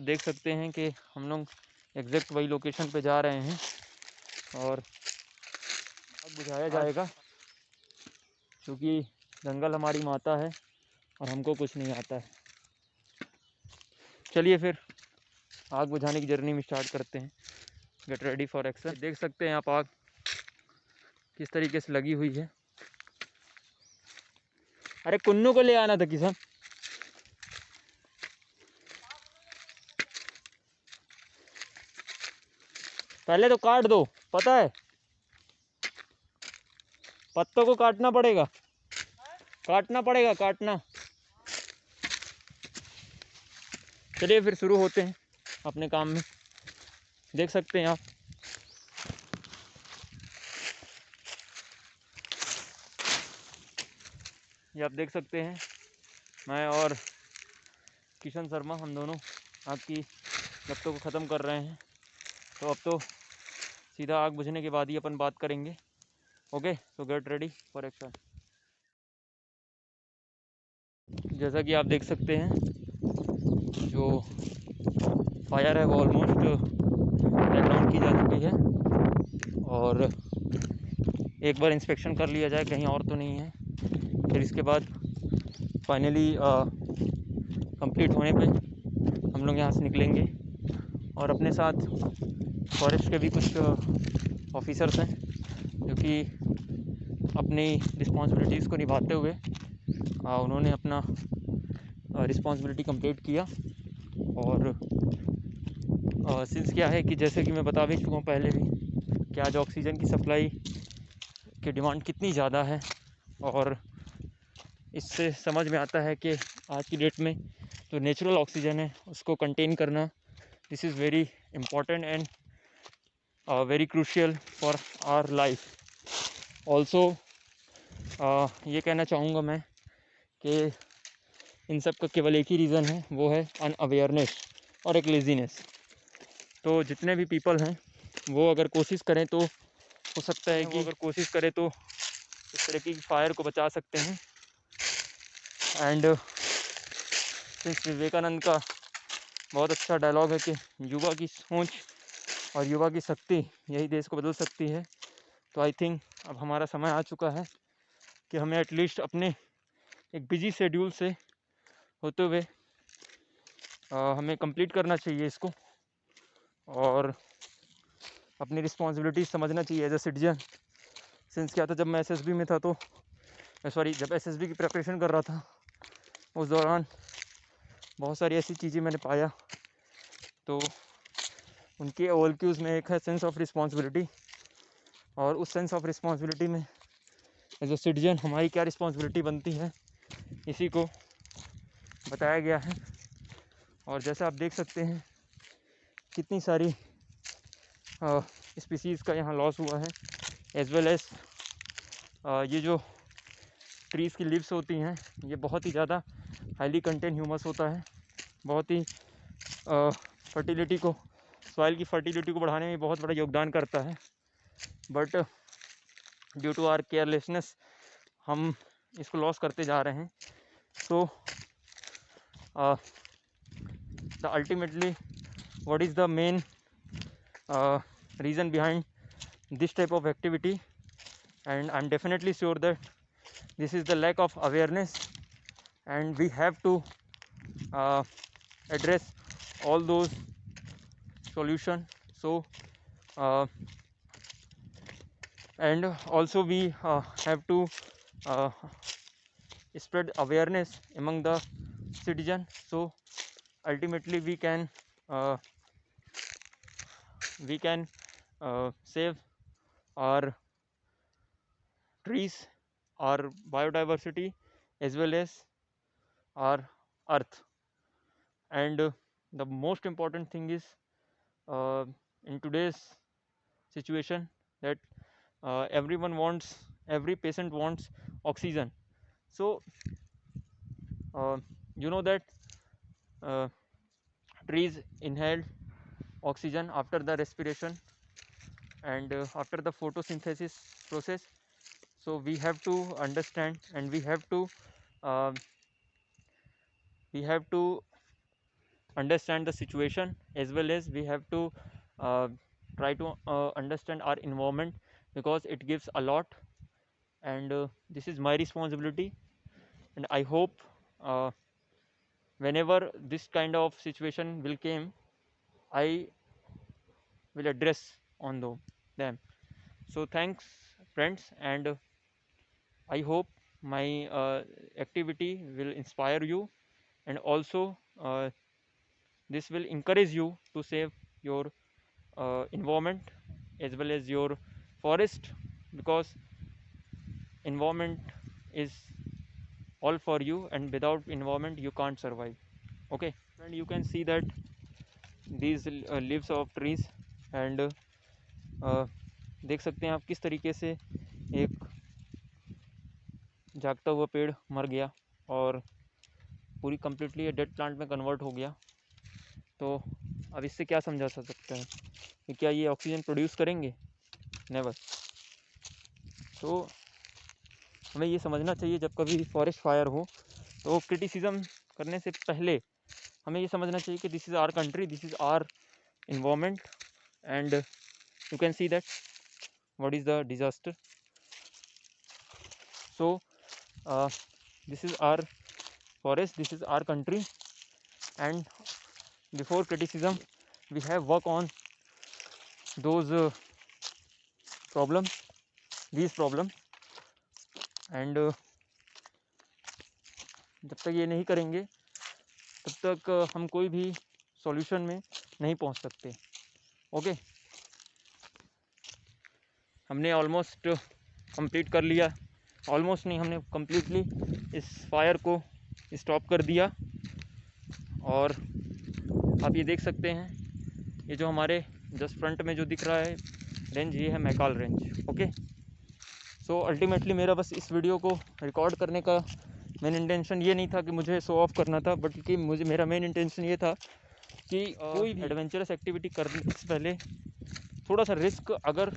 देख सकते हैं कि हम लोग एग्जैक्ट वही लोकेशन पे जा रहे हैं और आग बुझाया जाएगा, क्योंकि जंगल हमारी माता है और हमको कुछ नहीं आता है। चलिए फिर आग बुझाने की जर्नी में स्टार्ट करते हैं। Get ready for action. देख सकते हैं आप आग किस तरीके से लगी हुई है। अरे कुन्नू को ले आना था किसान। पहले तो काट दो, पता है पत्तों को काटना पड़ेगा, काटना पड़ेगा, काटना। चलिए फिर शुरू होते हैं अपने काम में। देख सकते हैं आप ये आप देख सकते हैं मैं और किशन शर्मा हम दोनों आग की लपटों को ख़त्म कर रहे हैं। तो अब तो सीधा आग बुझने के बाद ही अपन बात करेंगे। ओके, तो गेट रेडी फॉर एक्शन। जैसा कि आप देख सकते हैं जो फायर है वो ऑलमोस्ट ब्रेक डाउन की जा चुकी है और एक बार इंस्पेक्शन कर लिया जाए कहीं और तो नहीं है। फिर इसके बाद फाइनली कंप्लीट होने पे हम लोग यहाँ से निकलेंगे और अपने साथ फॉरेस्ट के भी कुछ ऑफिसर्स हैं जो कि अपनी रिस्पॉन्सिबिलिटीज़ को निभाते हुए उन्होंने अपना रिस्पॉन्सिबिलिटी कंप्लीट किया। और सिंस क्या है कि जैसे कि मैं बता भी चुका हूँ पहले भी कि आज ऑक्सीजन की सप्लाई की डिमांड कितनी ज़्यादा है और इससे समझ में आता है कि आज की डेट में जो नेचुरल ऑक्सीजन है उसको कंटेन करना this is very important and very crucial for our life also. ये कहना चाहूँगा मैं कि इन सब का केवल एक ही रीज़न है, वो है अनअवेयरनेस और एक लेज़ीनेस। तो जितने भी पीपल हैं वो अगर कोशिश करें तो हो सकता है कि अगर कोशिश करें तो इस तरह की फायर को बचा सकते हैं। एंड सिंस विवेकानंद का बहुत अच्छा डायलॉग है कि युवा की सोच और युवा की शक्ति यही देश को बदल सकती है। तो आई थिंक अब हमारा समय आ चुका है कि हमें एटलीस्ट अपने एक बिजी शेड्यूल से होते हुए हमें कंप्लीट करना चाहिए इसको और अपनी रिस्पॉन्सिबिलिटी समझना चाहिए एज अ सिटीजन। सिंस क्या था, जब मैं एसएसबी में था तो जब एसएसबी की प्रिपरेशन कर रहा था उस दौरान बहुत सारी ऐसी चीज़ें मैंने पाया। तो उनके OLQs में एक है सेंस ऑफ रिस्पॉन्सिबिलिटी और उस सेंस ऑफ रिस्पॉन्सिबिलिटी में एज अ सिटीजन हमारी क्या रिस्पॉन्सिबिलिटी बनती है इसी को बताया गया है। और जैसा आप देख सकते हैं कितनी सारी स्पीसीज़ का यहाँ लॉस हुआ है एज वेल एज ये जो ट्रीज़ की लीव्स होती हैं ये बहुत ही ज़्यादा हाईली कंटेन ह्यूमस होता है, बहुत ही फर्टिलिटी को सॉइल की फर्टिलिटी को बढ़ाने में बहुत बड़ा योगदान करता है। But due to our carelessness हम इसको लॉस करते जा रहे हैं। So the ultimately what is the main reason behind this type of activity, and I'm definitely sure that this is the lack of awareness and we have to address all those solution. So and also we have to uh, spread awareness among the citizen, so ultimately uh, we can save our trees, our biodiversity, as well as our earth. And the most important thing is in today's situation that every patient wants oxygen. So you know that uh, trees inhale oxygen after the respiration and after the photosynthesis process. So we have to understand and we have to uh, understand the situation, as well as we have to try to understand our environment, because it gives a lot. And this is my responsibility, and I hope whenever this kind of situation will came, I will address on them. So thanks friends, and I hope my activity will inspire you, and also this will encourage you to save your environment as well as your forest, because environment is all for you, and without environment you can't survive. Okay, and you can see that these leaves of trees, and देख सकते हैं आप किस तरीके से एक जागता हुआ पेड़ मर गया और पूरी कम्प्लीटली डेड प्लांट में कन्वर्ट हो गया। तो अब इससे क्या समझा जा सकता है कि क्या ये ऑक्सीजन प्रोड्यूस करेंगे? नेवर। तो हमें ये समझना चाहिए जब कभी फॉरेस्ट फायर हो, तो क्रिटिसिज्म करने से पहले हमें ये समझना चाहिए कि this is our country, this is our environment, and you can see that what is the disaster. So this is our forest, this is our country, and before criticism we have work on those problems, these problems, and जब तक ये नहीं करेंगे तब तक हम कोई भी सॉल्यूशन में नहीं पहुंच सकते। ओके, हमने ऑलमोस्ट कंप्लीट कर लिया, ऑलमोस्ट नहीं, हमने कम्प्लीटली इस फायर को स्टॉप कर दिया। और आप ये देख सकते हैं, ये जो हमारे जस्ट फ्रंट में जो दिख रहा है रेंज, ये है Maikal range. Okay, so ultimately मेरा बस इस वीडियो को रिकॉर्ड करने का मेन इंटेंशन ये नहीं था कि मुझे शो ऑफ करना था, बट कि मेरा मेन इंटेंशन ये था कि कोई भी एडवेंचरस एक्टिविटी करने से पहले थोड़ा सा रिस्क, अगर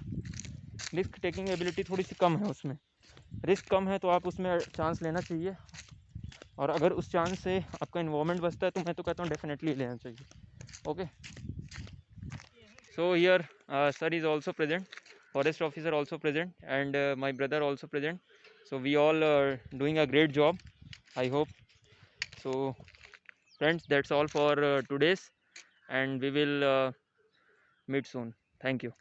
रिस्क टेकिंग एबिलिटी थोड़ी सी कम है, उसमें रिस्क कम है, तो आप उसमें चांस लेना चाहिए। और अगर उस चांस से आपका इन्वॉल्वमेंट बचता है तो मैं तो कहता हूँ डेफिनेटली लेना चाहिए। Okay, so here sir is also present, forest officer also present, and my brother also present. So we all are doing a great job, I hope. So friends, that's all for today's, and we will meet soon. Thank you.